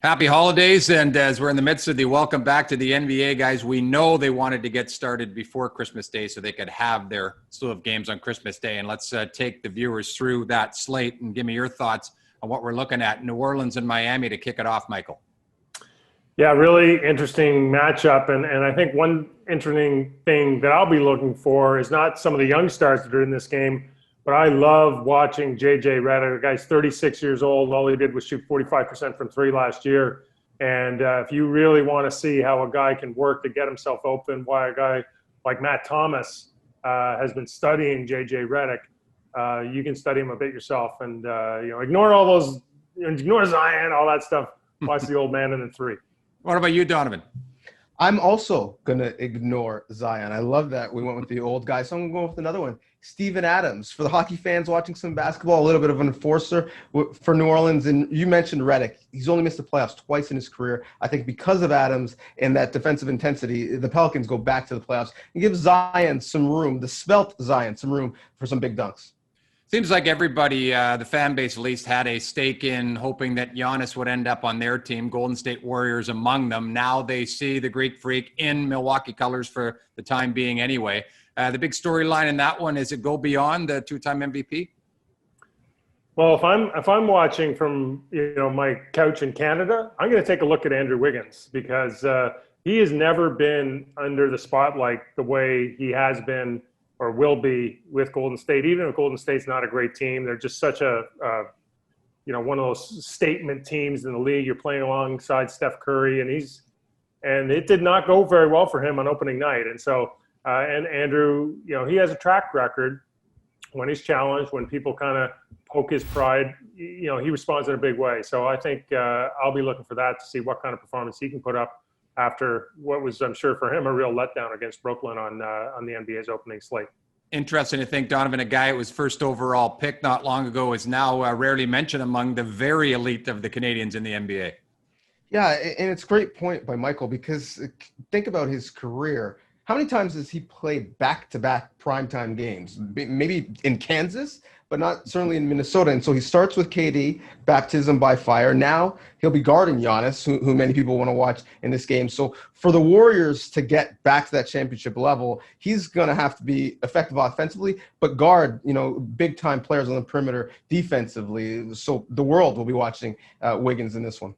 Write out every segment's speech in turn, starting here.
Happy holidays. And as we're in the midst of the welcome back to the NBA, guys, we know they wanted to get started before Christmas Day so they could have their slew of games on Christmas Day. And let's take the viewers through that slate and give me your thoughts on what we're looking at. New Orleans and Miami to kick it off, Michael. Yeah, really interesting matchup. And I think one interesting thing that I'll be looking for is not some of the young stars that are in this game, but I love watching J.J. Redick. The guy's 36 years old. All he did was shoot 45% from three last year. And if you really want to see how a guy can work to get himself open, why a guy like Matt Thomas has been studying J.J. Redick, you can study him a bit yourself. And, ignore all those, ignore Zion, all that stuff. Watch the old man in the three. What about you, Donovan? I'm also going to ignore Zion. I love that we went with the old guy. So I'm going to go with another one. Steven Adams. For the hockey fans watching some basketball, a little bit of an enforcer for New Orleans. And you mentioned Redick. He's only missed the playoffs twice in his career. I think because of Adams and that defensive intensity, the Pelicans go back to the playoffs and give Zion some room, the svelte Zion, some room for some big dunks. Seems like everybody, the fan base at least, had a stake in hoping that Giannis would end up on their team, Golden State Warriors among them. Now they see the Greek Freak in Milwaukee colors for the time being anyway. The big storyline in that one is it go beyond the two-time MVP? Well, if I'm watching from my couch in Canada, I'm going to take a look at Andrew Wiggins because he has never been under the spotlight the way he has been or will be with Golden State. Even if Golden State's not a great team, they're just such a one of those statement teams in the league. You're playing alongside Steph Curry, and it did not go very well for him on opening night. And so, and Andrew, he has a track record when he's challenged, when people kind of poke his pride, he responds in a big way. So I think I'll be looking for that to see what kind of performance he can put up after what was, I'm sure for him, a real letdown against Brooklyn on the NBA's opening slate. Interesting to think, Donovan, a guy who was first overall pick not long ago is now rarely mentioned among the very elite of the Canadians in the NBA. Yeah, and it's a great point by Michael because think about his career. How many times has he played back-to-back primetime games? Maybe in Kansas, but not certainly in Minnesota. And so he starts with KD, baptism by fire. Now he'll be guarding Giannis, who many people want to watch in this game. So for the Warriors to get back to that championship level, he's going to have to be effective offensively, but guard, big-time players on the perimeter defensively. So the world will be watching Wiggins in this one.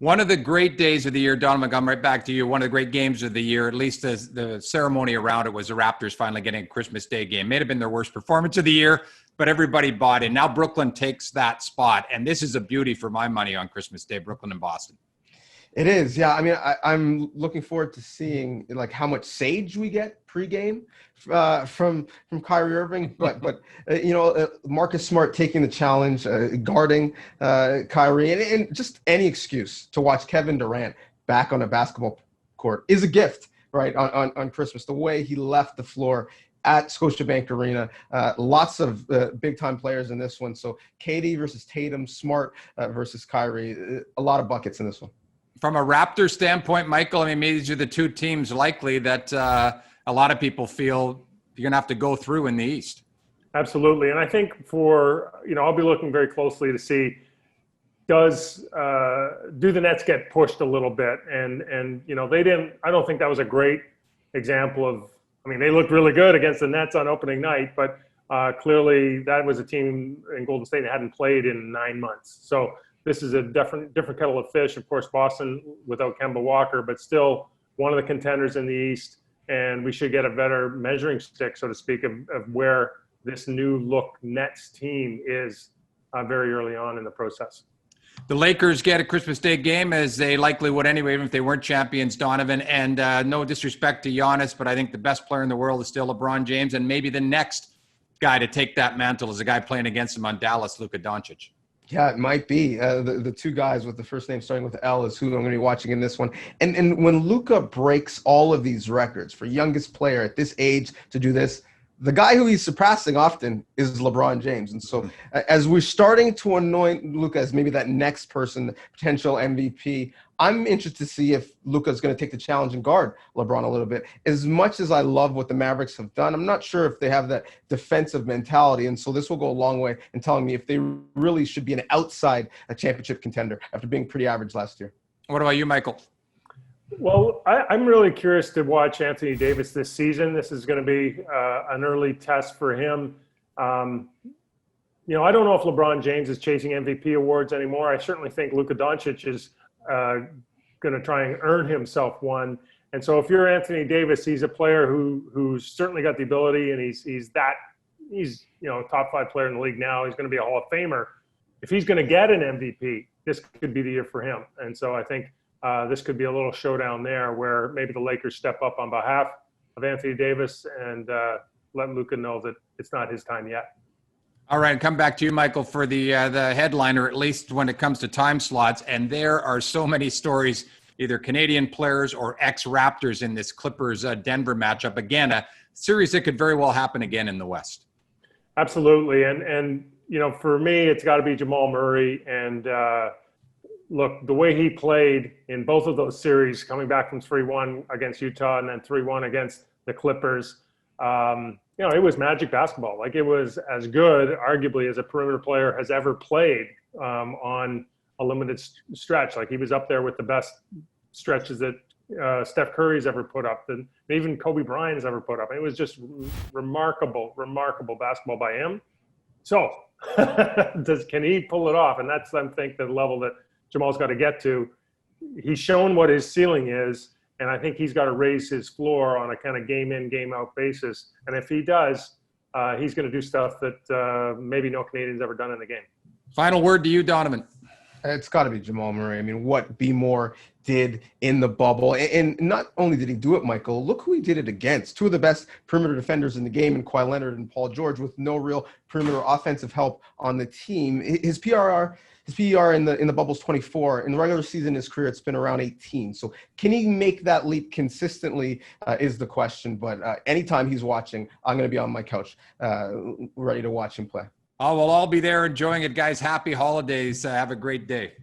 One of the great days of the year, Donovan, I'm right back to you. One of the great games of the year, at least the ceremony around it, was the Raptors finally getting a Christmas Day game. May have been their worst performance of the year, but everybody bought in. Now Brooklyn takes that spot, and this is a beauty for my money on Christmas Day, Brooklyn and Boston. It is, yeah. I mean, I'm looking forward to seeing how much sage we get pregame from Kyrie Irving, but Marcus Smart taking the challenge, guarding Kyrie, and just any excuse to watch Kevin Durant back on a basketball court is a gift, right? On Christmas, the way he left the floor at Scotiabank Arena, lots of big-time players in this one. So KD versus Tatum, Smart versus Kyrie, a lot of buckets in this one. From a Raptors standpoint, Michael, maybe these are the two teams likely that a lot of people feel you're going to have to go through in the East. Absolutely. And I think I'll be looking very closely to see do the Nets get pushed a little bit? And they didn't. I don't think that was a great example of. They looked really good against the Nets on opening night, but clearly that was a team in Golden State that hadn't played in 9 months. So this is a different kettle of fish. Of course, Boston without Kemba Walker, but still one of the contenders in the East. And we should get a better measuring stick, so to speak, of where this new look Nets team is very early on in the process. The Lakers get a Christmas Day game, as they likely would anyway, even if they weren't champions, Donovan. And no disrespect to Giannis, but I think the best player in the world is still LeBron James. And maybe the next guy to take that mantle is a guy playing against him on Dallas, Luka Doncic. Yeah, it might be. The two guys with the first name starting with L is who I'm going to be watching in this one. And when Luka breaks all of these records for youngest player at this age to do this, the guy who he's surpassing often is LeBron James. And so as we're starting to anoint Luka as maybe that next person, potential MVP, I'm interested to see if Luka's going to take the challenge and guard LeBron a little bit. As much as I love what the Mavericks have done, I'm not sure if they have that defensive mentality. And so this will go a long way in telling me if they really should be an outside a championship contender after being pretty average last year. What about you, Michael? Well, I'm really curious to watch Anthony Davis this season. This is going to be an early test for him. I don't know if LeBron James is chasing MVP awards anymore. I certainly think Luka Doncic is going to try and earn himself one. And so if you're Anthony Davis, he's a player who's certainly got the ability, and he's a top 5 player in the league now. He's going to be a Hall of Famer. If he's going to get an MVP, this could be the year for him. And so I think this could be a little showdown there where maybe the Lakers step up on behalf of Anthony Davis and let Luka know that it's not his time yet. All right, come back to you, Michael, for the headliner, at least when it comes to time slots. And there are so many stories, either Canadian players or ex-Raptors in this Clippers-Denver matchup. Again, a series that could very well happen again in the West. Absolutely. And for me, it's got to be Jamal Murray. And look, the way he played in both of those series, coming back from 3-1 against Utah and then 3-1 against the Clippers, it was magic basketball. Like, it was as good, arguably, as a perimeter player has ever played on a limited stretch. Like, he was up there with the best stretches that Steph Curry's ever put up, and even Kobe Bryant's ever put up. It was just remarkable basketball by him. So, can he pull it off? And that's, I think, the level that Jamal's got to get to. He's shown what his ceiling is, and I think he's got to raise his floor on a kind of game in, game out basis. And if he does, he's going to do stuff that maybe no Canadian's ever done in the game. Final word to you, Donnovan. It's got to be Jamal Murray. I mean, what B. Moore did in the bubble. And not only did he do it, Michael, look who he did it against. Two of the best perimeter defenders in the game, in Kawhi Leonard and Paul George, with no real perimeter offensive help on the team. His PER in the bubble's 24. In the regular season, his career, it's been around 18. So can he make that leap consistently is the question. But anytime he's watching, I'm going to be on my couch ready to watch him play. Oh, we'll all be there enjoying it, guys. Happy holidays. Have a great day.